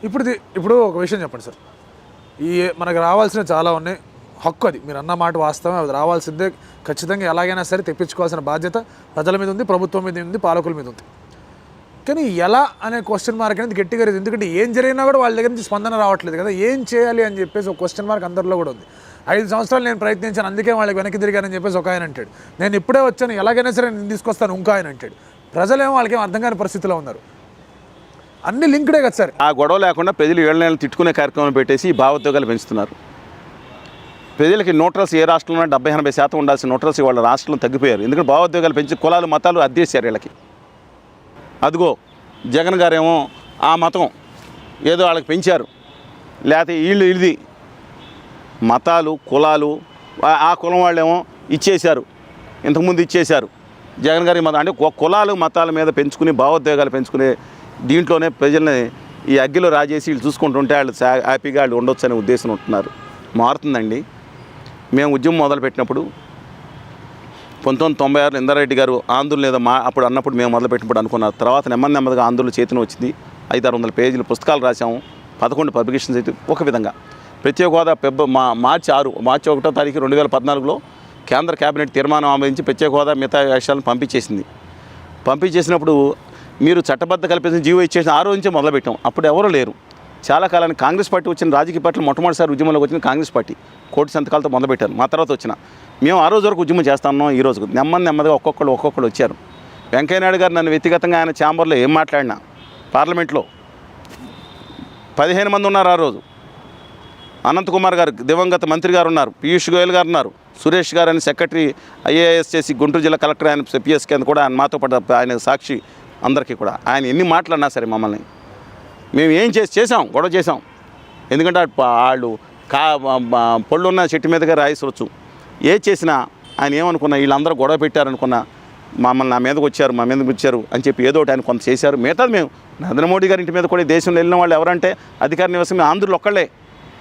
ఇప్పుడు ఒక విషయం చెప్పండి సార్, మనకు రావాల్సినవి చాలా ఉన్నాయి, హక్కు అది, మీరు అన్న మాట వాస్తవం, అది రావాల్సిందే, ఖచ్చితంగా ఎలాగైనా సరే తెప్పించుకోవాల్సిన బాధ్యత ప్రజల మీద ఉంది, ప్రభుత్వం మీద ఉంది, పాలకుల మీద ఉంది. కానీ ఎలా అనే క్వశ్చన్ మార్క్ అనేది గట్టిగా లేదు. ఎందుకంటే ఏం జరిగినా కూడా వాళ్ళ దగ్గర నుంచి స్పందన రావట్లేదు కదా, ఏం చేయాలి అని చెప్పేసి ఒక క్వశ్చన్ మార్క్ అందరిలో కూడా ఉంది. 5 సంవత్సరాలు నేను ప్రయత్నించాను, అందుకే వాళ్ళకి వెనక్కి తిరిగానని చెప్పేసి ఒక ఆయన అంటాడు. నేను ఇప్పుడే వచ్చాను, ఎలాగైనా సరే నేను తీసుకొస్తాను ఇంకో ఆయన అంటాడు. ప్రజలేమో వాళ్ళకేం అర్థం కాని పరిస్థితిలో ఉన్నారు. అన్ని లింక్డే కదా సార్. ఆ గొడవ లేకుండా ప్రజలు 7 నెలలు తిట్టుకునే కార్యక్రమం పెట్టేసి ఈ భావోద్వేగాలు పెంచుతున్నారు. ప్రజలకి న్యూట్రల్స్ ఏ రాష్ట్రంలో 70-80% ఉండాల్సిన న్యూట్రల్స్ వాళ్ళ రాష్ట్రంలో తగ్గిపోయారు. ఎందుకంటే భావోద్వేగాలు పెంచి కులాలు మతాలు అద్దేశారు వీళ్ళకి. అదిగో జగన్ గారేమో ఆ మతం ఏదో వాళ్ళకి పెంచారు, లేకపోతే వీళ్ళు ఇది మతాలు కులాలు ఆ కులం వాళ్ళేమో ఇచ్చేశారు, ఇంతకుముందు ఇచ్చేశారు. జగన్ గారి మతం అంటే కులాలు మతాల మీద పెంచుకుని భావోద్వేగాలు పెంచుకునే దీంట్లోనే ప్రజల్ని ఈ అగ్గిలో రాజేసి వీళ్ళు చూసుకుంటుంటే వాళ్ళు హ్యాపీగా వాళ్ళు ఉండొచ్చు అనే ఉద్దేశం ఉంటున్నారు. మారుతుందండి. మేము ఉద్యమం మొదలుపెట్టినప్పుడు 1996 ఇందారెడ్డి గారు ఆందోళన లేదా అప్పుడు అన్నప్పుడు మేము మొదలుపెట్టినప్పుడు అనుకున్నారు. తర్వాత నెమ్మదిగా ఆందోళన చేతిని వచ్చింది. 500-600 పేజీలు పుస్తకాలు రాసాము, 11 పబ్లికేషన్స్ అయితే ఒక విధంగా. ప్రత్యేక హోదా మార్చి 1వ తారీఖు 2014లో కేంద్ర కేబినెట్ తీర్మానం ఆమోదించి ప్రత్యేక హోదా మిగతా విషయాలను పంపించేసినప్పుడు మీరు చట్టబద్ధ కల్పించిన జీవో ఇచ్చేసిన ఆ రోజు నుంచే మొదలుపెట్టాం. అప్పుడు ఎవరూ లేరు. చాలా కాలానికి కాంగ్రెస్ పార్టీ వచ్చిన రాజకీయ పార్టీలు మొట్టమొదటిసారి ఉద్యమంలోకి వచ్చిన కాంగ్రెస్ పార్టీ కోటి సంతకాలతో మొదలుపెట్టారు. మా తర్వాత వచ్చిన మేము ఆ రోజు వరకు ఉద్యమం చేస్తున్నాం. ఈ రోజుకు నెమ్మదిగా ఒక్కొక్కరు వచ్చారు. వెంకయ్యనాయుడు గారు నన్ను వ్యక్తిగతంగా ఆయన ఛాంబర్లో ఏం మాట్లాడినా, పార్లమెంట్లో 15 మంది ఉన్నారు ఆ రోజు. అనంతకుమార్ గారు దివంగత మంత్రి గారు ఉన్నారు, పీయూష్ గోయల్ గారు ఉన్నారు, సురేష్ గారు అని సెక్రటరీ IAS చేసి గుంటూరు జిల్లా కలెక్టర్ ఆయన PSK కింద కూడా ఆయన మాతో పాటు ఆయన సాక్షి. అందరికీ కూడా ఆయన ఎన్ని మాట్లాడినా సరే మమ్మల్ని మేము ఏం చేసాం, గొడవ చేసాం. ఎందుకంటే వాళ్ళు పళ్ళున్న చెట్టు మీదుగా రాయిసవచ్చు. ఏ చేసినా ఆయన ఏమనుకున్నా వీళ్ళందరూ గొడవ పెట్టారనుకున్నా మమ్మల్ని నా మీదకి వచ్చారు, మా మీదకి వచ్చారు అని చెప్పి ఏదో ఒకటి ఆయన కొంత చేశారు. మిగతాది మేము నరేంద్ర మోడీ గారి ఇంటి మీద కూడా దేశంలో వెళ్ళిన వాళ్ళు ఎవరంటే అధికార నివాసం ఆంధ్రులు ఒక్కళ్ళే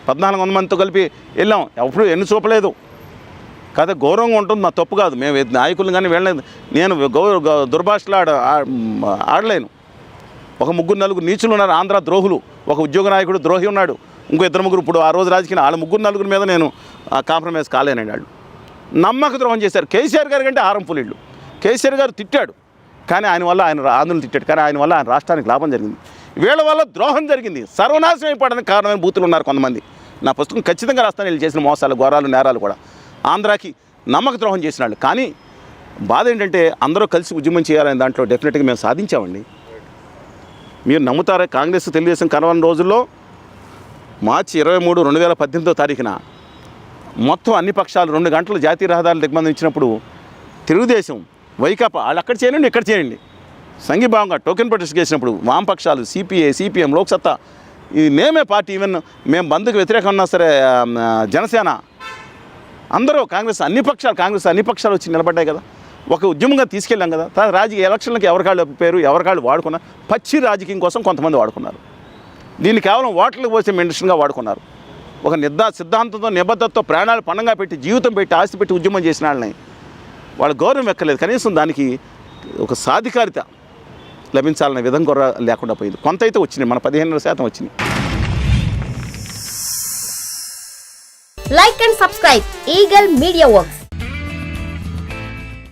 1400 మందితో కలిపి వెళ్ళాం. ఎప్పుడు ఎన్ని చూపలేదు కదా, గౌరవంగా ఉంటుంది, మా తప్పు కాదు. మేము నాయకులు కానీ వెళ్ళలేదు. నేను దుర్భాషలు ఆడలేను. ఒక 3-4 నీచులు ఉన్నారు, ఆంధ్ర ద్రోహులు. ఒక ఉద్యోగ నాయకుడు ద్రోహి ఉన్నాడు, ఇంకో 2-3 ఇప్పుడు ఆ రోజు రాజకీయ వాళ్ళ 3-4 మీద నేను కాంప్రమైజ్ కాలేనండి. వాళ్ళు నమ్మక ద్రోహం చేశారు. కేసీఆర్ గారి కంటే హారంఫుల్ ఇళ్ళు. కేసీఆర్ గారు తిట్టాడు, కానీ ఆయన వల్ల ఆయన ఆందోళన తిట్టాడు, కానీ ఆయన వల్ల ఆయన రాష్ట్రానికి లాభం జరిగింది. వీళ్ళ వల్ల ద్రోహం జరిగింది. సర్వనాశనం అయిపోవడానికి కారణమైన బూతులు ఉన్నారు కొంతమంది. నా పుస్తకం ఖచ్చితంగా రాస్తాను వీళ్ళు చేసిన మోసాలు, ఘోరాలు, నేరాలు కూడా. ఆంధ్రాకి నమ్మక ద్రోహం చేసిన వాళ్ళు. కానీ బాధ ఏంటంటే అందరూ కలిసి ఉద్యమం చేయాలని దాంట్లో డెఫినెట్గా మేము సాధించామండి. మీరు నమ్ముతారా, కాంగ్రెస్ తెలుగుదేశం కలవని రోజుల్లో మార్చి 23, 2018వ తారీఖున మొత్తం అన్ని పక్షాలు 2 గంటలు జాతీయ రహదారులు దిగ్బంధించినప్పుడు తెలుగుదేశం, వైకాపా వాళ్ళు అక్కడ చేయండి, ఇక్కడ చేయండి, సంఘీభావంగా టోకెన్ ప్రొటెస్ట్ చేసినప్పుడు వామపక్షాలు CPI, CPM, లోక్సత్తా, ఈ నేమే పార్టీ, ఈవెన్ మేము బంద్కు వ్యతిరేకం ఉన్నా సరే జనసేన, అందరూ కాంగ్రెస్ అన్ని పక్షాలు వచ్చి నిలబడ్డాయి కదా. ఒక ఉద్యమంగా తీసుకెళ్ళాం కదా. రాజకీయ ఎలక్షన్లకి ఎవరికాళ్ళు పేరు ఎవరికాళ్ళు వాడుకున్నారు. పచ్చి రాజకీయం కోసం కొంతమంది వాడుకున్నారు. దీన్ని కేవలం ఓట్లకు పోసే మెండషన్గా వాడుకున్నారు. ఒక సిద్ధాంతంతో నిబద్ధతతో ప్రాణాలు పణంగా పెట్టి జీవితం పెట్టి ఆస్తి పెట్టి ఉద్యమం చేసిన వాళ్ళని వాళ్ళ గౌరవం ఎక్కలేదు. కనీసం దానికి ఒక సాధికారిత లభించాలనే విధంగా కూడా లేకుండా పోయింది. కొంత అయితే వచ్చినాయి, మన 15% వచ్చినాయి. Like and subscribe Eagle Media Works.